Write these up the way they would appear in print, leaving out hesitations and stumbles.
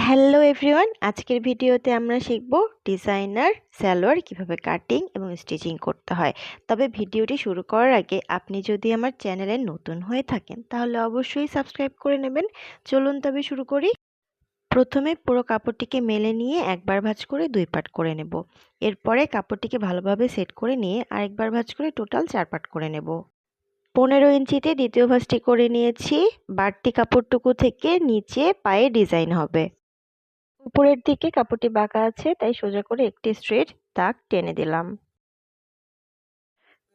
Hello everyone, আজকের ভিডিওতে আমরা শিখব ডিজাইনার সালোয়ার কিভাবে কাটিং এবং স্টিচিং করতে হয়। তবে ভিডিওটি শুরু করার আগে আপনি যদি আমার চ্যানেলে নতুন হয়ে থাকেন তাহলে অবশ্যই সাবস্ক্রাইব করে নেবেন। চলুন তবে শুরু করি। প্রথমে পুরো কাপড়টিকে মেলে নিয়ে একবার ভাঁজ করে 2 পার্ট করে নেব। এরপরে কাপড়টিকে ভালোভাবে সেট করে নিয়ে আরেকবার ভাঁজ করে টোটাল 4 পার্ট করে নেব। 15 ইঞ্চিতে দ্বিতীয় ভাঁজটি করে নিয়েছি। বাড়তি কাপড়টুকু থেকে নিচে পায়ে ডিজাইন হবে। উপরের দিকে কাপড়টি বাঁকা আছে, তাই সোজা করে একটি স্ট্রেট দাগ টেনে দিলাম।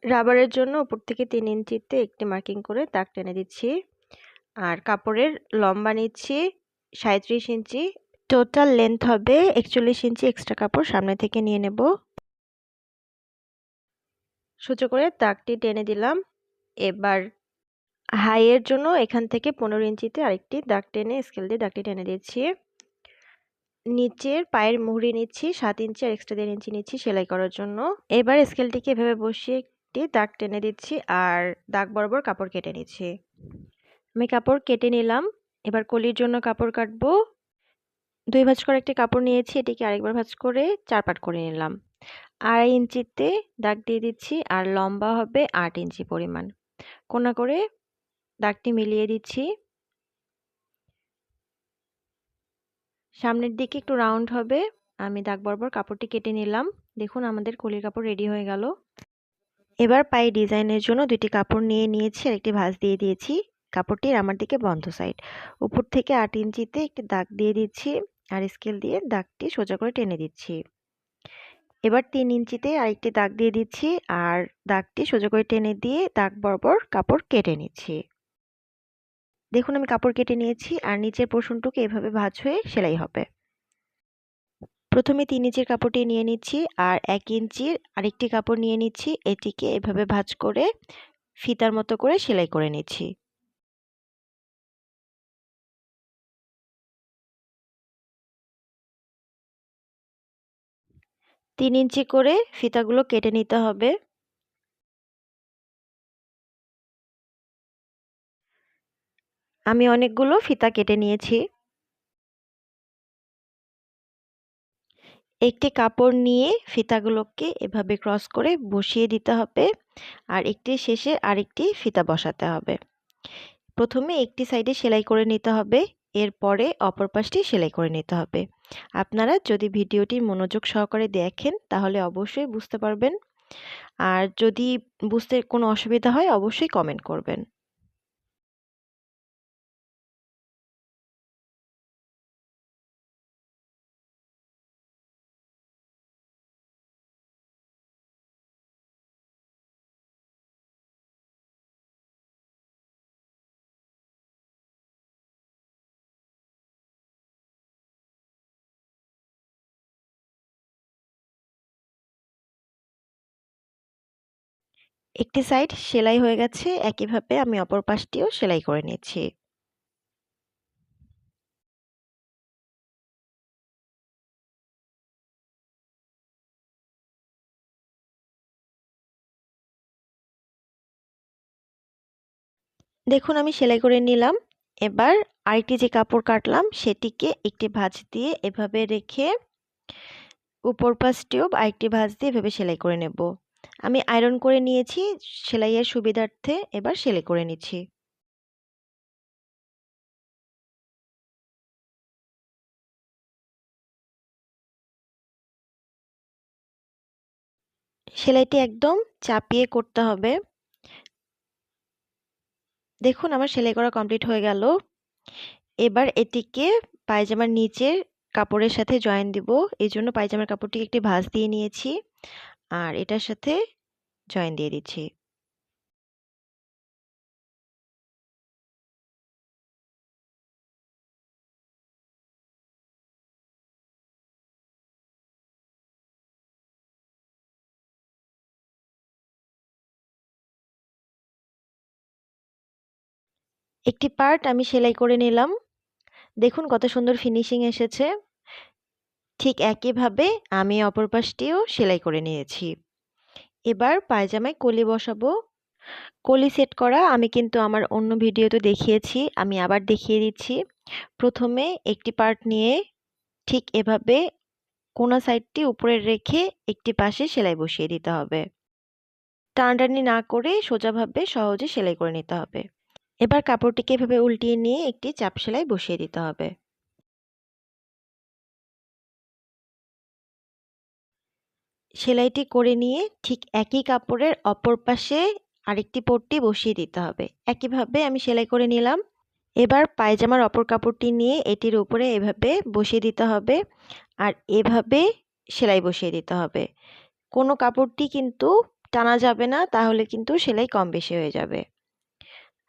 রাবারের জন্য উপর থেকে 3 ইঞ্চিতে একটি মার্কিং করে দাগ টেনে দিচ্ছি। আর কাপড়ের লম্বা নিচ্ছি 37 ইঞ্চি। টোটাল লেন্থ হবে 41 ইঞ্চি। এক্সট্রা কাপড় সামনে থেকে নিয়ে নেব। সোজা করে দাগটি টেনে দিলাম। এবার হাইয়ের জন্য এখান থেকে 15 ইঞ্চিতে আরেকটি দাগ টেনে স্কেল দিয়ে দাগটি টেনে দিচ্ছি। নিচের পায়ের মুহুরি নিচ্ছি 7 ইঞ্চি আর এক্সট্রা 1.5 ইঞ্চি নিচ্ছি সেলাই করার জন্য। এবার স্কেলটিকে এভাবে বসিয়ে একটি দাগ টেনে দিচ্ছি আর দাগ বরাবর কাপড় কেটে নিচ্ছি। আমি কাপড় কেটে নিলাম। এবার কলির জন্য কাপড় কাটবো। 2 ভাঁজ করে একটি কাপড় নিয়েছি, এটিকে আরেকবার ভাঁজ করে 4 পার্ট করে নিলাম। 2.5 ইঞ্চিতে দাগ দিয়ে দিচ্ছি আর লম্বা হবে 8 ইঞ্চি পরিমাণ। কোনা করে দাগটি মিলিয়ে দিচ্ছি। সামনের দিকে একটু রাউন্ড হবে। আমি দাগ বরাবর কাপড়টি কেটে নিলাম। দেখুন আমাদের কলির কাপড় রেডি হয়ে গেল। এবার পায়ে ডিজাইনের জন্য 2টি কাপড় নিয়ে নিয়েছি আর একটি ভাঁজ দিয়ে দিয়েছি। কাপড়টির আমার দিকে বন্ধ সাইড। উপর থেকে 8 ইঞ্চিতে একটি দাগ দিয়ে দিচ্ছি আর স্কেল দিয়ে দাগটি সোজা করে টেনে দিচ্ছি। এবার 3 ইঞ্চিতে আরেকটি দাগ দিয়ে দিচ্ছি আর দাগটি সোজা করে টেনে দিয়ে দাগ বরাবর কাপড় কেটে নিচ্ছি। দেখুন আমি কাপড় কেটে নিয়েছি আর নিচের পোর্শনটুকু এভাবে ভাঁজ হয়ে সেলাই হবে। প্রথমে 3 ইঞ্চির কাপড়টি নিয়ে নিচ্ছি আর 1 ইঞ্চির আরেকটি কাপড় নিয়ে নিচ্ছি। এটিকে এভাবে ভাঁজ করে ফিতার মতো করে সেলাই করে নিচ্ছি। তিন ইঞ্চি করে ফিতাগুলো কেটে নিতে হবে। আমি অনেকগুলো ফিতা কেটে নিয়েছি। একটি কাপড় নিয়ে ফিতাগুলোকে এভাবে ক্রস করে বসিয়ে দিতে হবে আর একটি শেষে আরেকটি ফিতা বসাতে হবে। প্রথমে একটি সাইডে সেলাই করে নিতে হবে, এরপরে অপর পাশটি সেলাই করে নিতে হবে। আপনারা যদি ভিডিওটি মনোযোগ সহকারে দেখেন তাহলে অবশ্যই বুঝতে পারবেন। আর যদি বুঝতে কোনো অসুবিধা হয় অবশ্যই কমেন্ট করবেন। একটি সাইড সেলাই হয়ে গেছে, একইভাবে আমি অপর পাশটিও সেলাই করে নিচ্ছি। দেখুন আমি সেলাই করে নিলাম। এবার আরেকটি যে কাপড় কাটলাম সেটিকে একটি ভাঁজ দিয়ে এভাবে রেখে উপর পাশটিও আরেকটি ভাঁজ দিয়ে এভাবে সেলাই করে নেব। আমি আয়রন করে নিয়েছি সেলাইয়ের সুবিধার্থে, এবার সেলাই করে নিচ্ছি। সেলাইটি একদম চাপিয়ে করতে হবে। দেখুন আমার সেলাই করা কমপ্লিট হয়ে গেল। এবার এটিকে পায়জামার নিচের কাপড়ের সাথে জয়েন দিব। এজন্য পায়জামার কাপড়টিকে একটি ভাঁজ দিয়ে নিয়েছি আর এটার সাথে জয়েন দিয়ে দিচ্ছি। একটি পার্ট আমি সেলাই করে নিলাম। দেখুন কত সুন্দর ফিনিশিং এসেছে। ঠিক একইভাবে আমি অপর পাশটিও সেলাই করে নিয়েছি। এবার পায়জামায় কলি বসাবো। কলি সেট করা আমি কিন্তু আমার অন্য ভিডিওতে দেখিয়েছি, আমি আবার দেখিয়ে দিচ্ছি। প্রথমে একটি পার্ট নিয়ে ঠিক এভাবে কোনা সাইডটি উপরে রেখে একটি পাশে সেলাই বসিয়ে দিতে হবে। টানাটানি না করে সোজাভাবে সহজে সেলাই করে নিতে হবে। এবার কাপড়টিকে এভাবে উল্টিয়ে নিয়ে একটি চাপ সেলাই বসিয়ে দিতে হবে। সেলাইটি করে নিয়ে ঠিক একই কাপড়ের অপর পাশে আরেকটি পট্টি বসিয়ে দিতে হবে। একইভাবে আমি সেলাই করে নিলাম। এবার পায়জামার অপর কাপড়টি নিয়ে এটির উপরে এভাবে বসিয়ে দিতে হবে আর এভাবে সেলাই বসিয়ে দিতে হবে। কোনো কাপড়টি কিন্তু টানা যাবে না, তাহলে কিন্তু সেলাই কম বেশি হয়ে যাবে।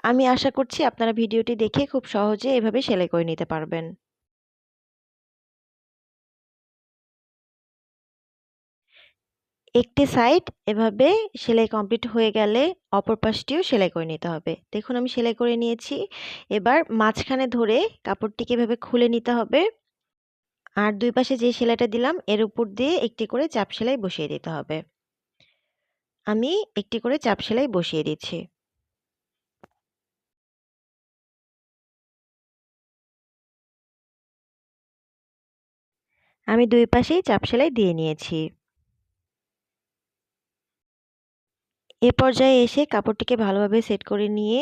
আমি আশা করছি আপনারা ভিডিওটি দেখে খুব সহজে এভাবে সেলাই করে নিতে পারবেন। একটি সাইড এভাবে সেলাই কমপ্লিট হয়ে গেলে অপর পাশটিও সেলাই করে নিতে হবে। দেখুন আমি সেলাই করে নিয়েছি। এবার মাঝখানে ধরে কাপড়টিকে এভাবে খুলে নিতে হবে আর দুই পাশে যে সেলাইটা দিলাম এর উপর দিয়ে একটি করে চাপ সেলাই বসিয়ে দিতে হবে। আমি একটি করে চাপ সেলাই বসিয়ে দিচ্ছি। আমি দুই পাশেই চাপ সেলাই দিয়ে নিয়েছি। এ পর্যায়ে এসে কাপড়টিকে ভালোভাবে সেট করে নিয়ে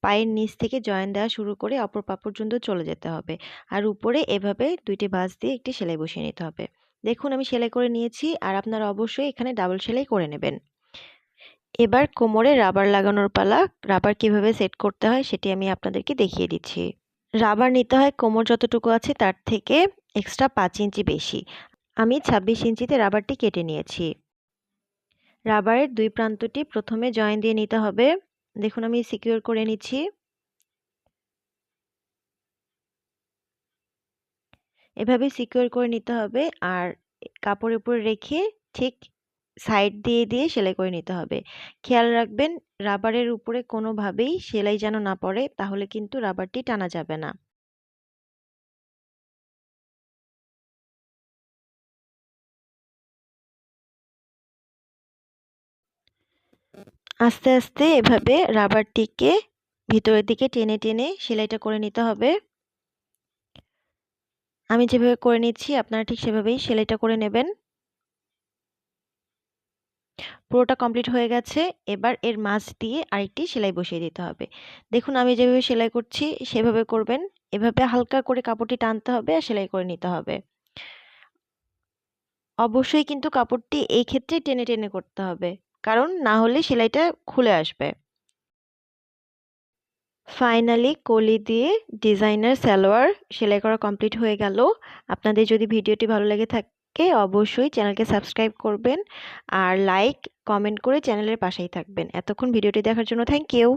পায়ের নিচ থেকে জয়েন দেওয়া শুরু করে অপর পা পর্যন্ত চলে যেতে হবে আর উপরে এভাবে দুইটি ভাঁজ দিয়ে একটি সেলাই বসিয়ে নিতে হবে। দেখুন আমি সেলাই করে নিয়েছি আর আপনারা অবশ্যই এখানে ডাবল সেলাই করে নেবেন। এবার কোমরে রাবার লাগানোর পালা। রাবার কিভাবে সেট করতে হয় সেটি আমি আপনাদেরকে দেখিয়ে দিচ্ছি। রাবার নিতে হয় কোমর যতটুকু আছে তার থেকে এক্সট্রা 5 ইঞ্চি বেশি। আমি 26 ইঞ্চিতে রাবারটি কেটে নিয়েছি। রাবারের দুই প্রান্তটি প্রথমে জয়েন দিয়ে নিতে হবে। দেখুন আমি সিকিউর করে নিচ্ছি। এভাবে সিকিউর করে নিতে হবে আর কাপড়ের উপর রেখে ঠিক সাইড দিয়ে দিয়ে সেলাই করে নিতে হবে। খেয়াল রাখবেন রাবারের উপরে কোনোভাবেই সেলাই যেন না পড়ে, তাহলে কিন্তু রাবারটি টানা যাবে না। আস্তে আস্তে এভাবে রাবারটিকে ভিতরের দিকে টেনে টেনে সেলাইটা করে নিতে হবে। আমি যেভাবে করে নিচ্ছি আপনারা ঠিক সেভাবেই সেলাইটা করে নেবেন। পুরোটা কমপ্লিট হয়ে গেছে। এবার এর মাঝ দিয়ে আরেকটি সেলাই বসিয়ে দিতে হবে। দেখুন আমি যেভাবে সেলাই করছি সেভাবে করবেন। এভাবে হালকা করে কাপড়টি টানতে হবে আর সেলাই করে নিতে হবে। অবশ্যই কিন্তু কাপড়টি এই ক্ষেত্রে টেনে টেনে করতে হবে, কারণ না হলে সেলাইটা খুলে আসবে। ফাইনালি কলি দিয়ে ডিজাইনার সালোয়ার সেলাই করা কমপ্লিট হয়ে গেল। আপনাদের যদি ভিডিওটি ভালো লেগে থাকে অবশ্যই চ্যানেলকে সাবস্ক্রাইব করবেন আর লাইক কমেন্ট করে চ্যানেলের পাশেই থাকবেন। এতক্ষণ ভিডিওটি দেখার জন্য থ্যাংক ইউ।